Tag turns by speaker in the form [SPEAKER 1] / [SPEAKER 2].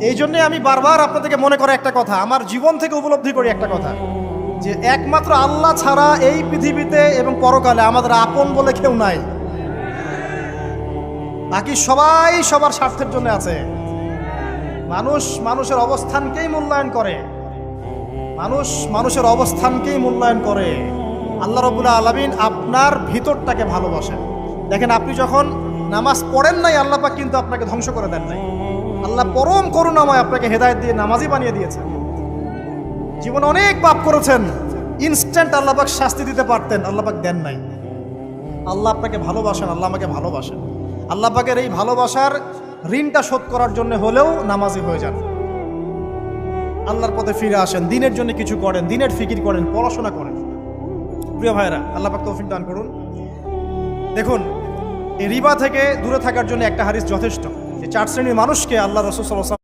[SPEAKER 1] এই জন্যে আমি বারবার আপনাদেরকে মনে করে একটা কথা, আমার জীবন থেকে উপলব্ধি করি একটা কথা, যে একমাত্র আল্লাহ ছাড়া এই পৃথিবীতে এবং পরকালে আমাদের আপন বলে কেউ নাই। বাকি সবাই সবার স্বার্থের জন্য আছে। মানুষ মানুষের অবস্থানকেই মূল্যায়ন করে, মানুষ মানুষের অবস্থানকেই মূল্যায়ন করে। আল্লাহ রাব্বুল আলামিন আপনার ভিতরটাকে ভালোবাসেন। দেখেন, আপনি যখন নামাজ পড়েন নাই, আল্লাহ পাক কিন্তু আপনাকে ধ্বংস করে দেন নাই। আল্লাহ পরম করুণাময় আপনাকে হেদায়েত দিয়ে নামাজি বানিয়ে দিয়েছেন। জীবনে অনেক পাপ করেছেন, ইনস্ট্যান্ট আল্লাহ পাক শাস্তি দিতে পারতেন, আল্লাহ পাক দেন নাই। আল্লাহ আপনাকে ভালোবাসেন, আল্লাহ আমাকে ভালোবাসেন। আল্লাহ পাকের এই ভালোবাসার ঋণটা শোধ করার জন্য হলেও নামাজি হয়ে যান, আল্লাহর পথে ফিরে আসেন, দিনের জন্য কিছু করেন, দিনের ফিকির করেন, পড়াশোনা করেন। প্রিয় ভাইরা, আল্লাহ পাক তৌফিক দান করুন। দেখুন, এই রিবা থেকে দূরে থাকার জন্য একটা হাদিস যথেষ্ট, যে 4 শ্রেণীর মানুষকে আল্লাহ রাসূল সাল্লাল্লাহু আলাইহি ওয়াসাল্লাম